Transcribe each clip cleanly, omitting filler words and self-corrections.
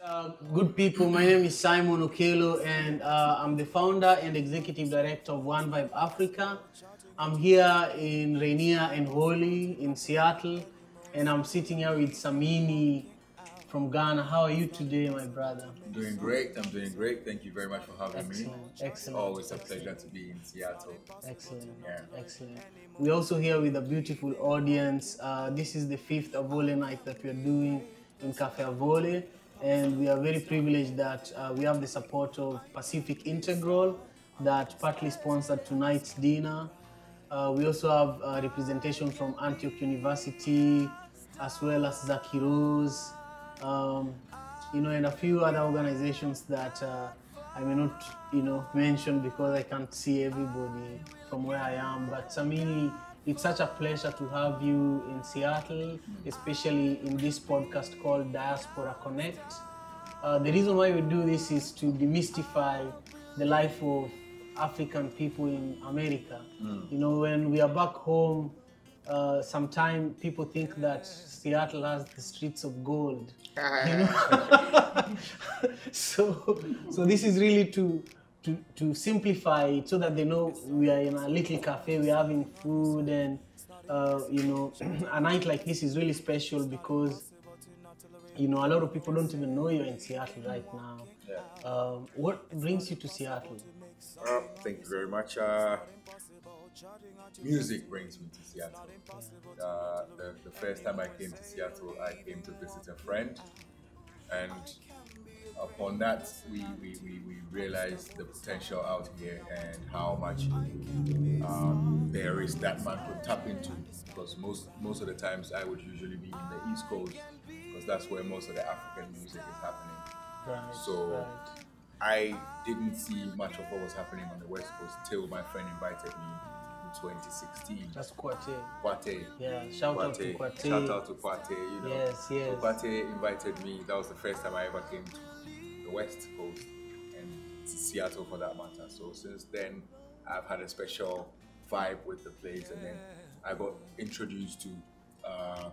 Good people, my name is Simon Okelo, and I'm the founder and executive director of One Vibe Africa. I'm here in Rainier and Holy in Seattle, and I'm sitting here with Samini from Ghana. How are you today, my brother? I'm doing great. I'm doing great. Thank you very much for having me. It's Excellent, always a excellent, pleasure to be in Seattle. excellent, Yeah. excellent. We're also here with a beautiful audience. This is the fifth Avole night that we're doing in Cafe Avole, and we are very privileged that we have the support of Pacific Integral that partly sponsored tonight's dinner. We also have representation from Antioch University, as well as Zakiros, and a few other organizations that I may not, mention because I can't see everybody from where I am. But Samini, it's such a pleasure to have you in Seattle, especially in this podcast called Diaspora Connect. The reason why we do this is to demystify the life of African people in America. When we are back home, sometimes people think that Seattle has the streets of gold. So this is really to simplify it so that they know we are in a little cafe, we're having food, and a night like this is really special because a lot of people don't even know you're in Seattle right now. Yeah. What brings you to Seattle? Thank you very much. Music brings me to Seattle. The first time I came to Seattle, I came to visit a friend, and upon that, we realized the potential out here and how much there is that man could tap into. Because most of the times I would usually be in the East Coast because that's where most of the African music is happening. Right. So right. I didn't see much of what was happening on the West Coast till my friend invited me in 2016. That's Kwate. Kwate. Yeah, shout out to Kwate. Shout out to Kwate, Yes, yes. So Kwate invited me. That was the first time I ever came to the West Coast and to Seattle for that matter. So since then, I've had a special vibe with the place, and then I got introduced to a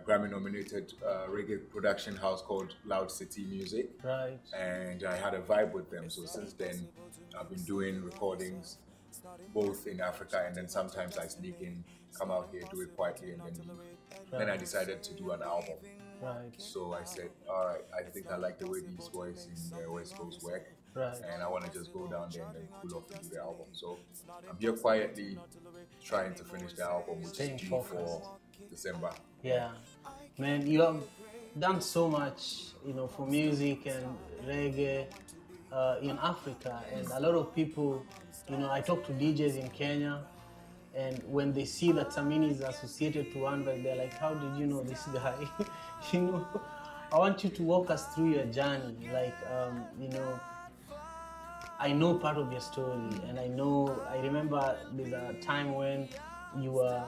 Grammy-nominated reggae production house called Loud City Music. Right. And I had a vibe with them. So since then, I've been doing recordings both in Africa, and then sometimes I sneak in, come out here, do it quietly, and then leave. Right. Then I decided to do an album. Right. So I said, all right, I think I like the way these boys in the West Coast work. Right. And I want to just go down there and then cool off and do the album. So I'm here quietly trying to finish the album, which Staying is due focused. for December. Yeah, man, you have done so much, for music and reggae in Africa, and a lot of people, I talk to DJs in Kenya, and when they see that Samini is associated to One Vibe, they're like, "How did you know this guy?" I want you to walk us through your journey, like, I know part of your story, and I remember there's a time when you were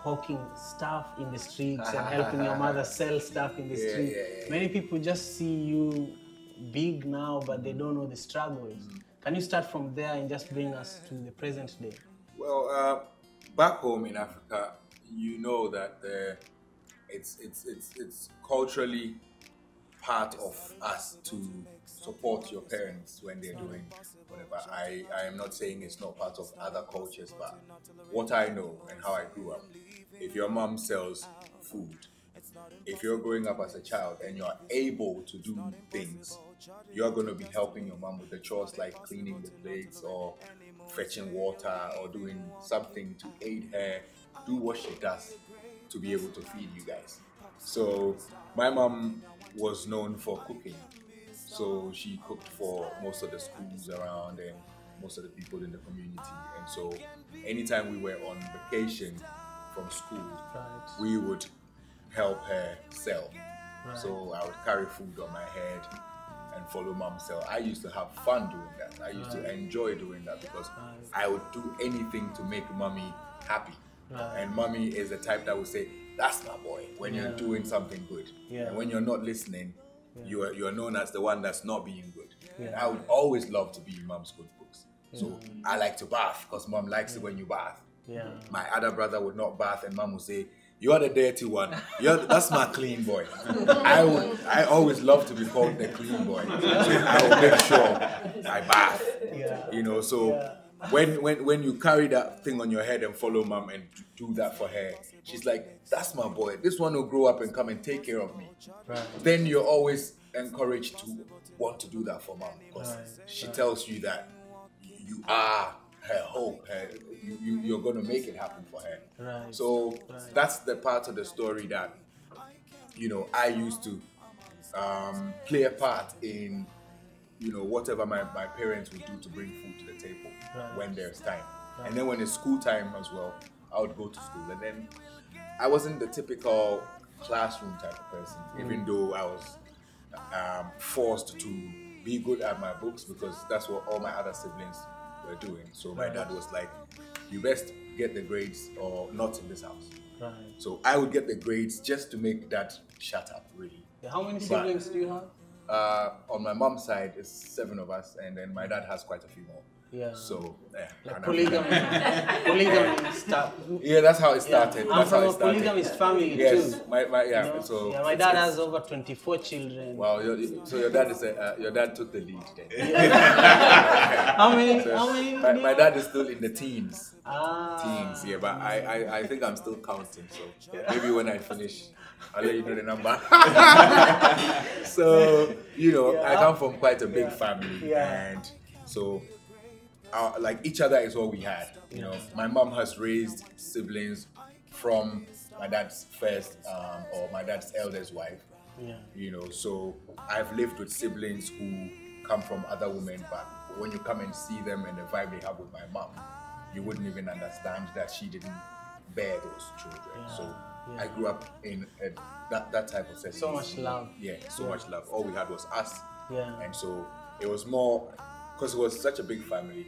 hawking stuff in the streets and helping your mother sell stuff in the street. Yeah. Many people just see you big now, but they don't know the struggles. Can you start from there and just bring us to the present day? Well, back home in Africa, you know that it's culturally part of us to support your parents when they're doing whatever. I am not saying it's not part of other cultures, but what I know and how I grew up, if your mom sells food, if you're growing up as a child and you're able to do things, you're going to be helping your mom with the chores like cleaning the plates or fetching water or doing something to aid her do what she does to be able to feed you guys. So my mom was known for cooking. So she cooked for most of the schools around and most of the people in the community. And so anytime we were on vacation from school, Right. we would help her sell. Right. So I would carry food on my head and follow mom sell. I used to have fun doing that. I used to enjoy doing that because I would do anything to make mommy happy. Right. And mommy is the type that would say, "That's my boy," when you're doing something good. Yeah. And when you're not listening, you are known as the one that's not being good. Yeah. And I would always love to be in mom's good books. So I like to bath because mom likes it when you bath. Yeah. My other brother would not bath and mom would say, You are the dirty one. That's my clean boy. I always love to be called the clean boy. So I will make sure I bath. Yeah. You know, so Yeah. when you carry that thing on your head and follow mom and do that for her, she's like, that's my boy. This one will grow up and come and take care of me. Right. Then you're always encouraged to want to do that for mom because Right. she tells you that you are her hope. You're going to make it happen for her. Right. So Right. that's the part of the story that, you know, I used to play a part in, you know, whatever my parents would do to bring food to the table Right. when there's time. Right. And then when it's school time as well, I would go to school. And then I wasn't the typical classroom type of person, even though I was forced to be good at my books because that's what all my other siblings were doing. So my dad was like, you best get the grades or not in this house. Right. So I would get the grades just to make Dad shut up, really. Yeah, how many siblings do you have? On my mom's side, it's 7 of us, and then my dad has quite a few more. Yeah. So, Like polygamy. Polygamy start. yeah, that's how it started. I'm That's from how a it started. polygamist family Yes, too. my You know? so Yeah, my dad has over 24 children. Wow, so your dad is your dad took the lead then. How many? So How many? my dad is still in the teens. Ah. Teens, yeah, but I think I'm still counting. So maybe when I finish, I'll let you know the number. So you know, I come from quite a big family, and so like each other is all we had. You know, my mom has raised siblings from my dad's first or my dad's eldest wife. Yeah. You know, so I've lived with siblings who come from other women, but when you come and see them and the vibe they have with my mom, you wouldn't even understand that she didn't bear those children. So I grew up in that type of setting. So much love. Yeah, so much love. All we had was us. Yeah. And so it was more, because it was such a big family,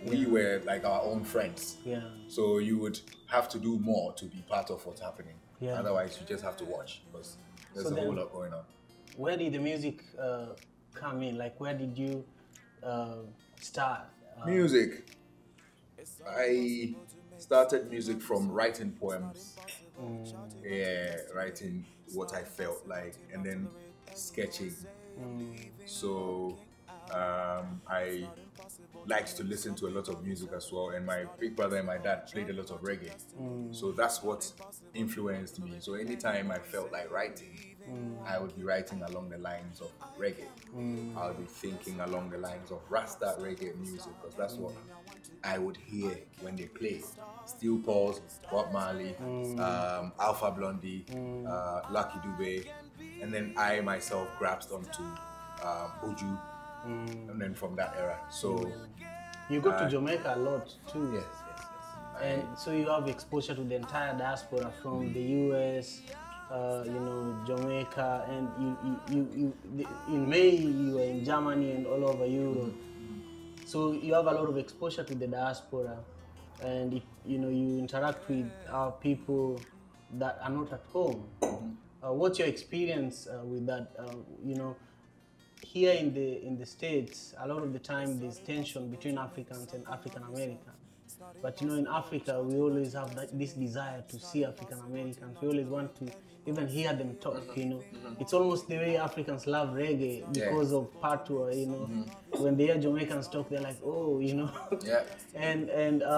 we were like our own friends. Yeah. So you would have to do more to be part of what's happening. Yeah. Otherwise, you just have to watch because there's a whole lot going on. Where did the music come in? Like, where did you start? Music. I started music from writing poems. Yeah, writing what I felt like, and then sketching. So I liked to listen to a lot of music as well, and my big brother and my dad played a lot of reggae. So that's what influenced me. So anytime I felt like writing, I would be writing along the lines of reggae. I would be thinking along the lines of Rasta reggae music, because that's what I would hear when they play. Steel Pulse, Bob Marley, Alpha Blondie, Lucky Dube, and then I myself grasped onto Buju, and then from that era. So you go to Jamaica a lot too. yes. And so you have exposure to the entire diaspora from the US, you know, Jamaica, and you in May you were in Germany and all over Europe. So you have a lot of exposure to the diaspora, and you know, you interact with our people that are not at home. What's your experience with that? You know, here in the States, a lot of the time there's tension between Africans and African Americans. But you know, in Africa, we always have this desire to see African Americans. We always want to even hear them talk. You know, it's almost the way Africans love reggae because of Patois. You know, when they hear Jamaicans talk, they're like, oh, you know. Yeah. And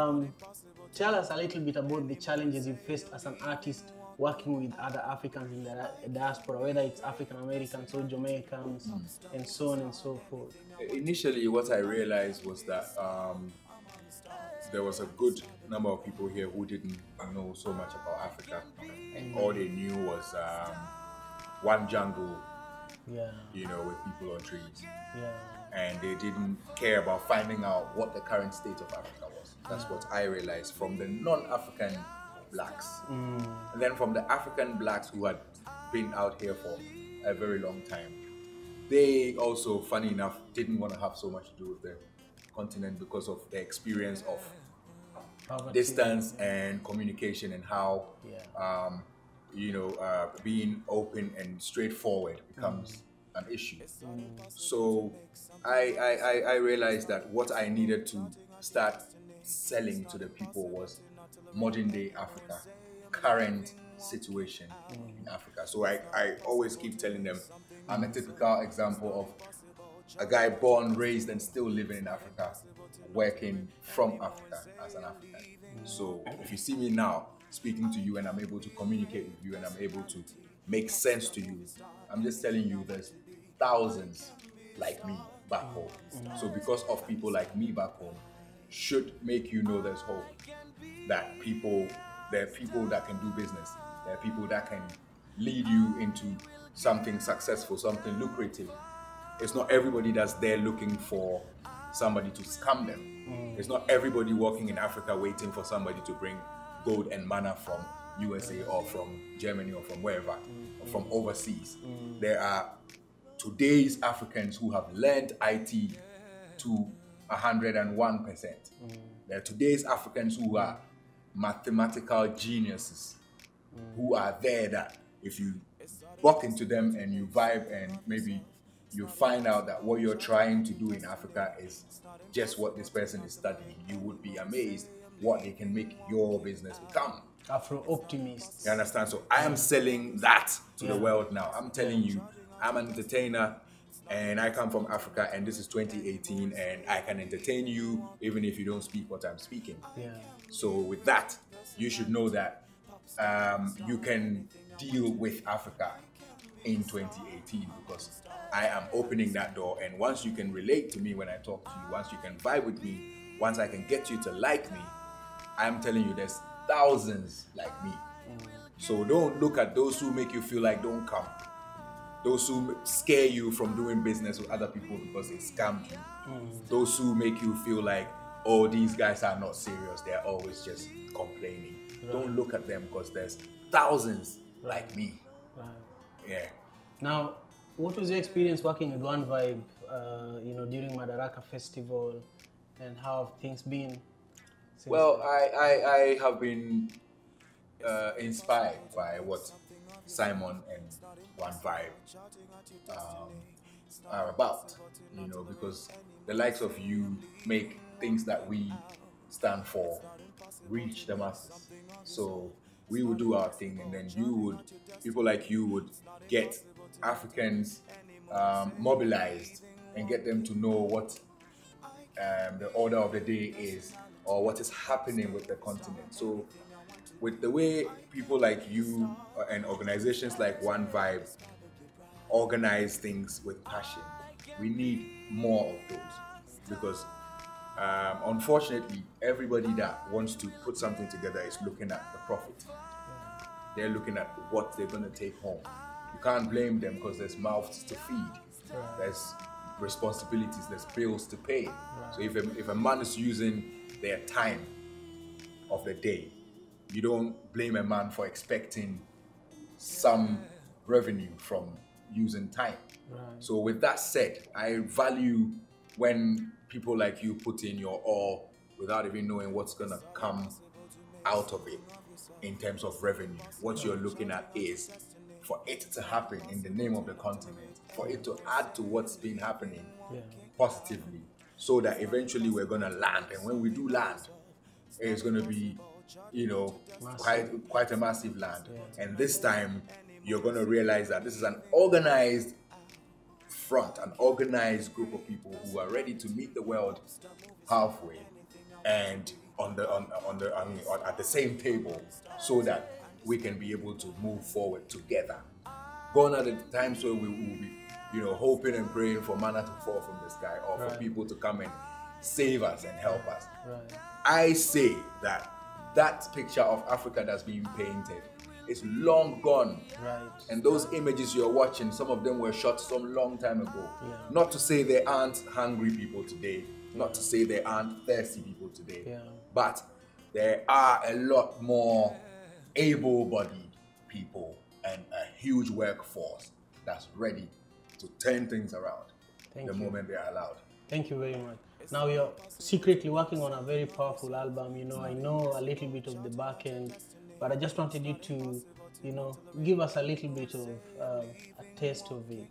tell us a little bit about the challenges you faced as an artist working with other Africans in the diaspora, whether it's African Americans or Jamaicans, and so on and so forth. Initially, what I realized was that there was a good number of people here who didn't know so much about Africa, and all they knew was one jungle, you know, with people on trees, and they didn't care about finding out what the current state of Africa was. That's what I realized from the non-African blacks, and then from the African blacks who had been out here for a very long time. They also, funny enough, didn't want to have so much to do with the continent because of the experience of distance and communication, and how you know, being open and straightforward becomes an issue. So I realized that what I needed to start selling to the people was modern day Africa, current situation in Africa. So I always keep telling them I'm a typical example of a guy born, raised, and still living in Africa, working from Africa as an African. So if you see me now speaking to you and I'm able to communicate with you and I'm able to make sense to you, I'm just telling you there's thousands like me back home. So because of people like me back home, should make you know there's hope. That there are people that can do business. There are people that can lead you into something successful, something lucrative. It's not everybody that's there looking for somebody to scam them. It's not everybody walking in Africa waiting for somebody to bring gold and manna from USA or from Germany or from wherever, or from overseas. There are today's Africans who have learned IT to 101%. There are today's Africans who are mathematical geniuses, who are there that if you walk into them and you vibe and maybe you find out that what you're trying to do in Africa is just what this person is studying, you would be amazed what they can make your business become. Afro optimists. You understand? So I am selling that to the world now. I'm telling you, I'm an entertainer and I come from Africa and this is 2018 and I can entertain you even if you don't speak what I'm speaking. So with that, you should know that you can deal with Africa in 2018 because I am opening that door, and once you can relate to me when I talk to you, once you can vibe with me, once I can get you to like me, I'm telling you there's thousands like me. So don't look at those who make you feel like don't come, those who scare you from doing business with other people because they scammed you, those who make you feel like, oh, these guys are not serious, they're always just complaining. Don't look at them because there's thousands like me. Yeah. Now, what was your experience working with One Vibe, during Madaraka Festival, and how have things been? Well, I have been inspired by what Simon and One Vibe are about, because the likes of you make things that we stand for reach the masses. So we would do our thing, and then people like you would get Africans mobilized and get them to know what the order of the day is or what is happening with the continent. So with the way people like you and organizations like One Vibe organize things with passion, we need more of those because unfortunately everybody that wants to put something together is looking at the profit. They're looking at what they're going to take home. You can't blame them because there's mouths to feed. There's responsibilities, there's bills to pay. So if a man is using their time of the day, you don't blame a man for expecting some revenue from using time. So with that said, I value when people like you put in your all without even knowing what's going to come out of it in terms of revenue. What you're looking at is for it to happen in the name of the continent, for it to add to what's been happening positively, so that eventually we're going to land. And when we do land, it's going to be, quite a massive land. And this time, you're going to realize that this is an organized front, an organized group of people who are ready to meet the world halfway and at the same table, so that we can be able to move forward together. Gone are the times where we will be, hoping and praying for manna to fall from the sky or for people to come and save us and help us. I say that picture of Africa that's being painted is long gone. And those images you're watching, some of them were shot some long time ago. Not to say there aren't hungry people today, not to say there aren't thirsty people today, but there are a lot more able-bodied people and a huge workforce that's ready to turn things around moment they are allowed. Thank you very much. Now you're secretly working on a very powerful album. I know a little bit of the back end, but I just wanted you to, give us a little bit of a taste of it.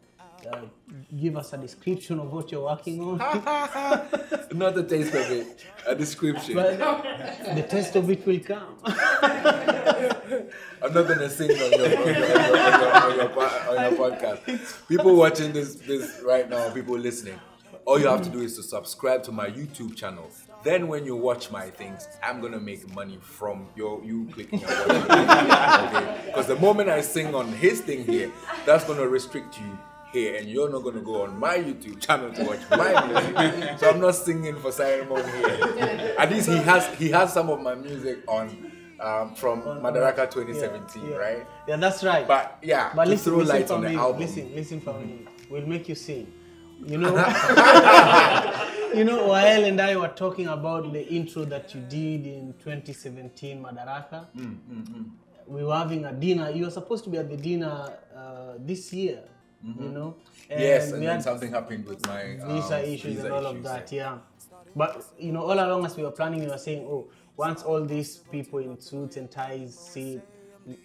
give us a description of what you're working on. Not a taste of it, a description. But the taste of it will come. I'm not gonna sing on your podcast. People watching this right now, people listening, all you have to do is to subscribe to my YouTube channel. Then when you watch my things, I'm gonna make money from you clicking and watching. Okay? Because the moment I sing on his thing here, that's gonna restrict you here, and you're not gonna go on my YouTube channel to watch my music. So I'm not singing for ceremony here. At least he has some of my music on from Madaraka 2017, right? Yeah, that's right. But yeah, but listen, throw light on the album. Listen for me. We'll make you sing. You know, you know, Wael and I were talking about the intro that you did in 2017 Madaraka. We were having a dinner. You were supposed to be at the dinner this year. You know, and then something happened with my visa issues and all of that. Yeah, but you know, all along as we were planning, we were saying, oh, once all these people in suits and ties see,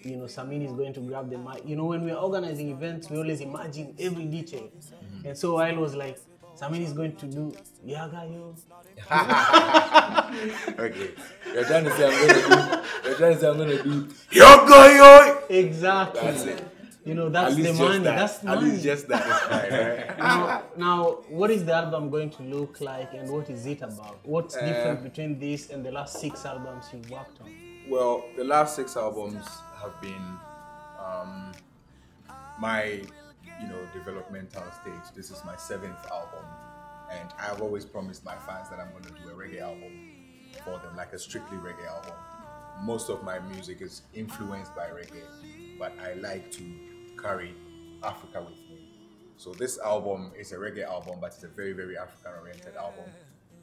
you know, Samini is going to grab the mic. You know, when we are organizing events, we always imagine every detail. And so I was like, Samini is going to do Yaga yo. Okay, you're trying to say I'm gonna do Yaga yo. Exactly. That's it. You know, that's the money. That's money. At least just that is fine, right? Now, what is the album going to look like, and what is it about? What's different between this and the last 6 albums you've worked on? Well, the last 6 albums have been my, developmental stage. This is my 7th album, and I've always promised my fans that I'm going to do a reggae album for them, like a strictly reggae album. Most of my music is influenced by reggae, but I like to carry Africa with me. So this album is a reggae album, but it's a very, very African-oriented album.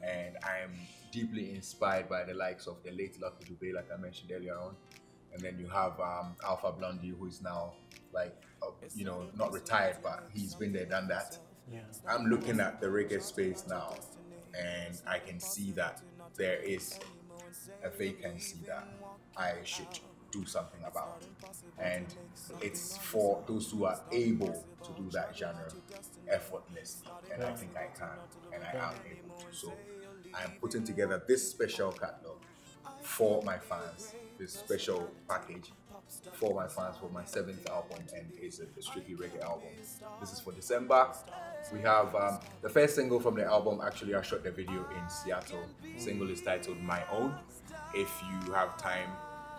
And I am deeply inspired by the likes of the late Lucky Dube, like I mentioned earlier on. And then you have Alpha Blondie, who is now not retired, but he's been there, done that. Yeah. I'm looking at the reggae space now, and I can see that there is a vacancy that I should do something about, and it's for those who are able to do that genre effortlessly, and I think I can, and I am able to. So I'm putting together this special catalog for my fans, this special package for my fans for my 7th album, and it's a strictly reggae album. This is for December. We have the first single from the album. Actually, I shot the video in Seattle. The single is titled My Own. If you have time,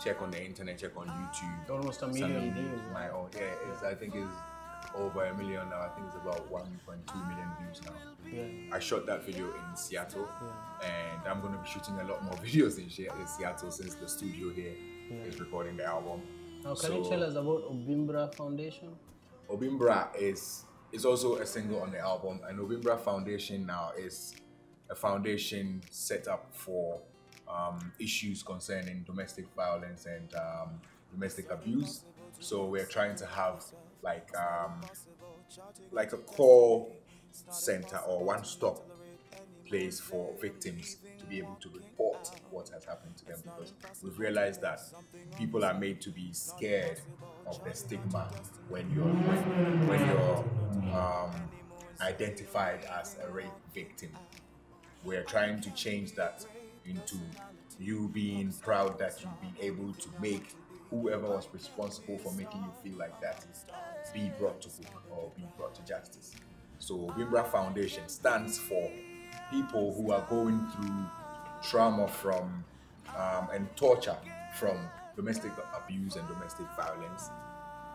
check on the internet, check on YouTube. Almost a million views. My Own. Yeah, I think it's over 1 million now. I think it's about 1.2 million views now. Yeah. I shot that video in Seattle, and I'm going to be shooting a lot more videos in Seattle since the studio here is recording the album. Now, can you tell us about Obimbra Foundation? Obimbra is also a single on the album, and Obimbra Foundation now is a foundation set up for issues concerning domestic violence and domestic abuse. So we're trying to have like a call center or one-stop place for victims to be able to report what has happened to them, because we've realized that people are made to be scared of the stigma when you're identified as a rape victim. We're trying to change that into you being proud that you've been able to make whoever was responsible for making you feel like that be brought to book or be brought to justice. So Wimbra Foundation stands for people who are going through trauma from and torture from domestic abuse and domestic violence,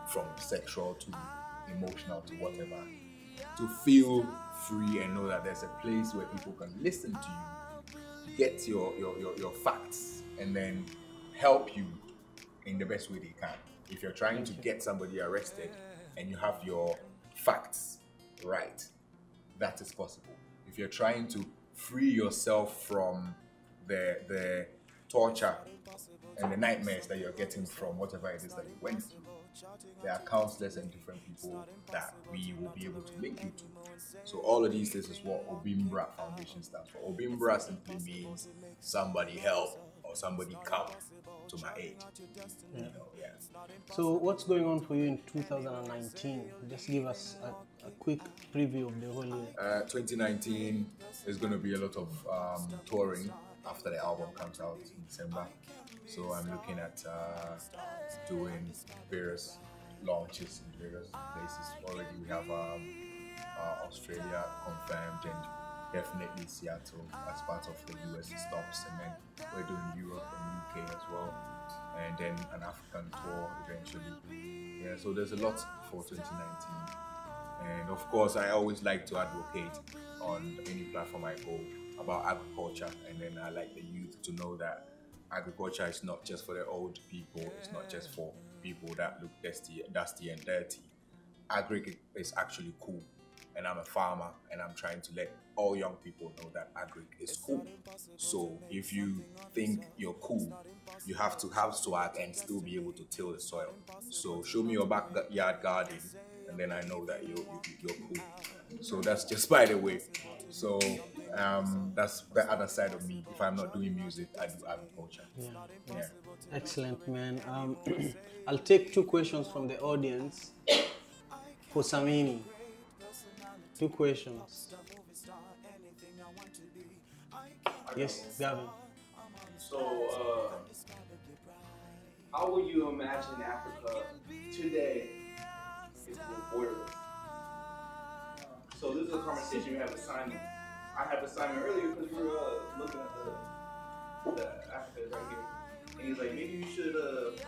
from sexual to emotional to whatever, to feel free and know that there's a place where people can listen to you, get your facts, and then help you in the best way they can. If you're trying to get somebody arrested and you have your facts right, that is possible. If you're trying to free yourself from the torture and the nightmares that you're getting from whatever it is that you went through, there are counselors and different people that we will be able to link you to. So all of these, this is what Obimbra Foundation stands for. Obimbra simply means somebody help or somebody come to my aid. Yeah. So what's going on for you in 2019? Just give us a quick preview of the whole year? 2019 is going to be a lot of touring after the album comes out in December. So I'm looking at doing various launches in various places. Already we have Australia confirmed, and definitely Seattle as part of the US stops, and then we're doing Europe and UK as well, and then an African tour eventually. Yeah, so there's a lot for 2019. And of course, I always like to advocate on any platform I go about agriculture, and then I like the youth to know that agriculture is not just for the old people, it's not just for people that look dusty and dirty. Agri is actually cool, and I'm a farmer, and I'm trying to let all young people know that agri is cool. So if you think you're cool, you have to have swag and still be able to till the soil. So show me your backyard garden, and then I know that you're cool. So that's just by the way. So that's the other side of me. If I'm not doing music, I do agriculture. Yeah. Excellent, man. I'll take 2 questions from the audience for Samini. 2 questions. Yes, Gavin. So, how would you imagine Africa today if it was borderless? So this is a conversation we had with Simon. I had with Simon earlier because we were looking at the Africa right here. And he's like, maybe you should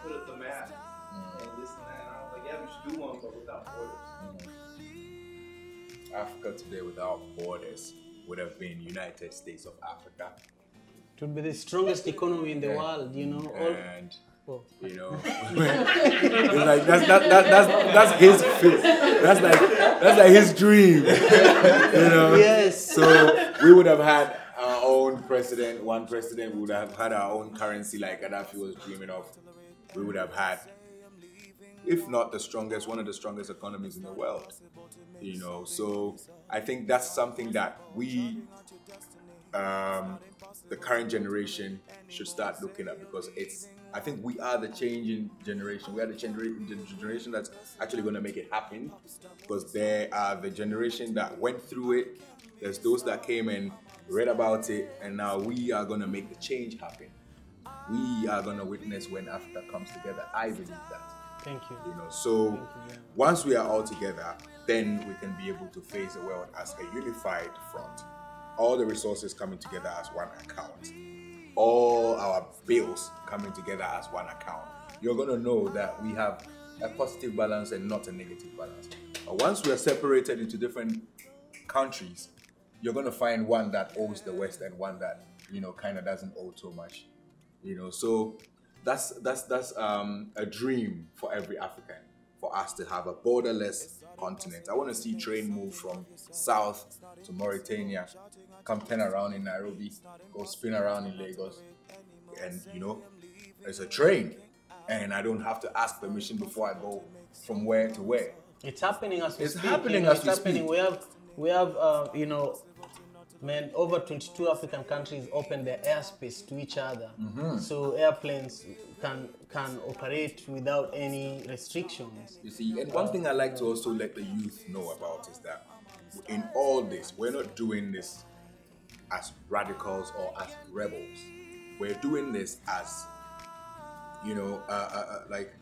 put up the map and this and that. And I was like, yeah, we should do one, but without borders. Africa today without borders would have been United States of Africa. It would be the strongest economy in the world, you know. And you know, it's like that's his that's like his dream. You know. Yes. So we would have had our own president. One president, we would have had our own currency like Gaddafi was dreaming of. We would have had, if not the strongest, one of the strongest economies in the world. You know, so I think that's something that we, the current generation, should start looking at, because I think we are the changing generation. We are the generation that's actually going to make it happen, because there are the generation that went through it. There's those that came and read about it, and now we are going to make the change happen. We are going to witness when Africa comes together. I believe that. Thank you. You know, so once we are all together, then we can be able to face the world as a unified front. All the resources coming together as one account. All our bills coming together as one account. You're going to know that we have a positive balance and not a negative balance. But once we are separated into different countries, you're going to find one that owes the West and one that, you know, kind of doesn't owe so much. You know, so that's a dream for every African, for us to have a borderless continent. I want to see train move from south to Mauritania, come turn around in Nairobi, go spin around in Lagos, and you know, it's a train, and I don't have to ask permission before I go from where to where. It's happening as we It's speak. happening You know, as we speak. We have you know, man, over 22 African countries open their airspace to each other. So airplanes can operate without any restrictions. You see, and one thing I like to also let the youth know about is that in all this, we're not doing this as radicals or as rebels. We're doing this as, you know, like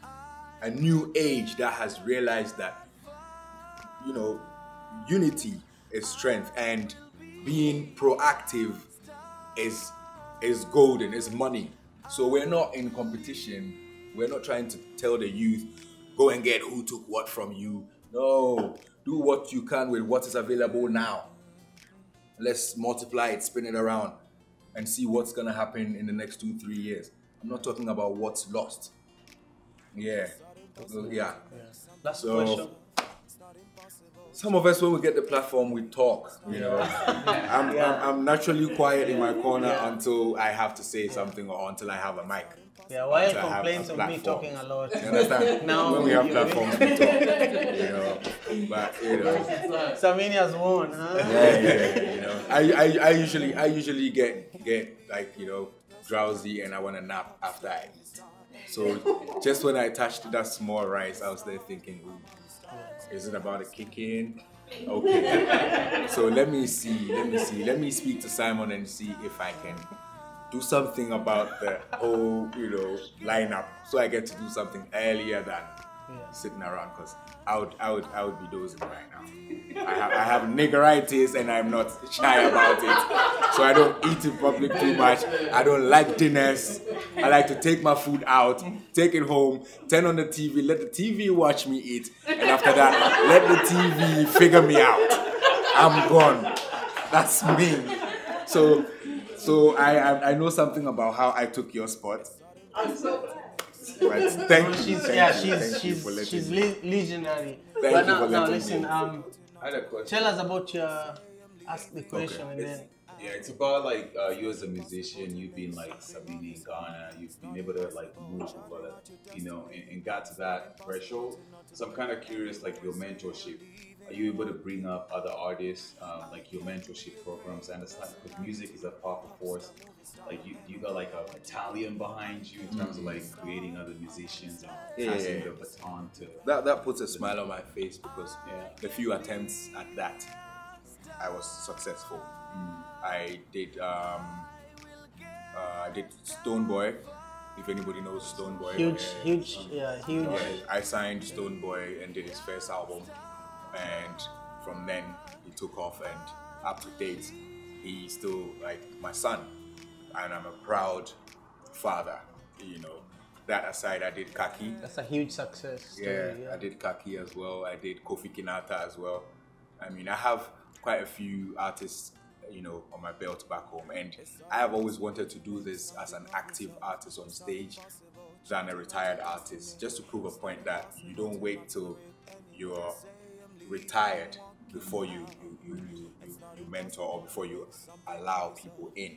a new age that has realized that, you know, unity is strength, and being proactive is golden, is money. So we're not in competition. We're not trying to tell the youth, go and get who took what from you. No, do what you can with what is available now. Let's multiply it, spin it around, and see what's gonna happen in the next 2-3 years. I'm not talking about what's lost. Yeah. So, yeah. Last So, question. some of us, when we get the platform, we talk. You know, I'm naturally quiet in my corner until I have to say something, or until I have a mic. Yeah, why Until I have complaints a of me platform. talking a lot? You understand? Now when we have platforms, we talk. You know, but you know, Samini has won, huh? yeah. You know, I usually get like, you know, drowsy and I want to nap after I eat. So just when I touched that small rice, I was there thinking, ooh, is it about to kick in? Okay. So let me speak to Simon and see if I can do something about the whole, lineup. So I get to do something earlier than sitting around, because I would be dozing right now. I have niggeritis and I'm not shy about it. So I don't eat in public too much. I don't like dinners. I like to take my food out, take it home, turn on the TV, let the TV watch me eat, and after that, let the TV figure me out. I'm gone. That's me. So I know something about how I took your spot. I'm so glad. But thank you for letting she's me. legendary. Thank But you for now letting listen, me. I had a question. tell us about your ask the question and then. Yeah, it's about like you as a musician. You've been like Samini in Ghana. You've been able to like move, and got to that threshold. So I'm kind of curious, like your mentorship. Are you able to bring up other artists, like your mentorship programs? I understand because music is a powerful force. Like you got like a battalion behind you in terms of like creating other musicians and passing the baton to. That puts a smile on my face, because the few attempts at that, I was successful. I did Stoneboy. If anybody knows Stoneboy, Huge. I signed Stoneboy and did his first album, and from then he took off, and up to date, he's still like my son, and I'm a proud father. That aside, I did Kaki. That's a huge success story. I did Kaki as well. I did Kofi Kinata as well. I mean, I have quite a few artists, on my belt back home, and I have always wanted to do this as an active artist on stage than a retired artist, just to prove a point that you don't wait till you're retired before you mentor or before you allow people in,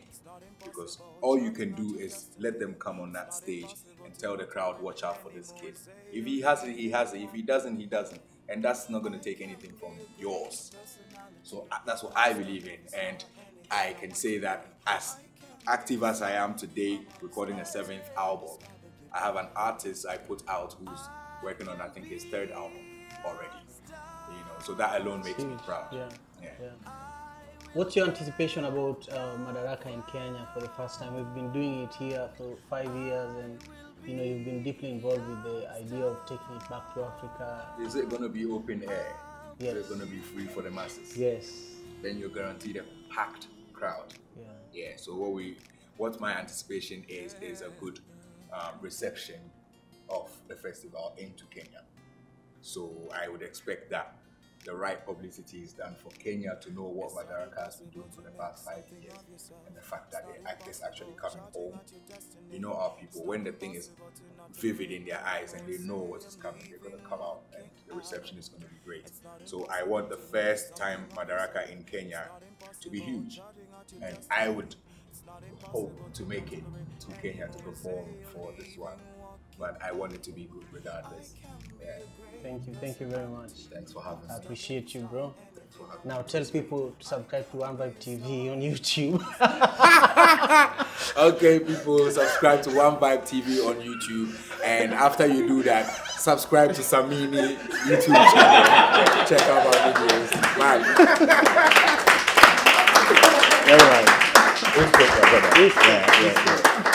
because all you can do is let them come on that stage and tell the crowd, watch out for this kid. If he has it, he has it. If he doesn't, he doesn't, and that's not going to take anything from yours. So that's what I believe in, and I can say that as active as I am today, recording a 7th album, I have an artist I put out who's working on, I think, his 3rd album already. So that alone makes me proud. Yeah. What's your anticipation about Madaraka in Kenya for the first time? We've been doing it here for 5 years, and you've been deeply involved with the idea of taking it back to Africa. Is it going to be open air? Yes. Is it going to be free for the masses? Yes. Then you're guaranteed a packed crowd. Yeah. So what my anticipation is a good reception of the festival into Kenya. So I would expect that the right publicity is done for Kenya to know what Madaraka has been doing for the past 5 years, and the fact that it's actually coming home. Our people, when the thing is vivid in their eyes and they know what is coming, they're going to come out and the reception is going to be great. So I want the first time Madaraka in Kenya to be huge, and I would hope to make it to Kenya to perform for this one, but I want it to be good regardless. Yeah. Thank you very much. Thanks for having me. I appreciate you, bro. Thanks for having Now tell people to subscribe to One Vibe TV on YouTube. Okay, people, subscribe to One Vibe TV on YouTube, and after you do that, subscribe to Samini YouTube channel. Check out our videos. Bye. All right. Yeah.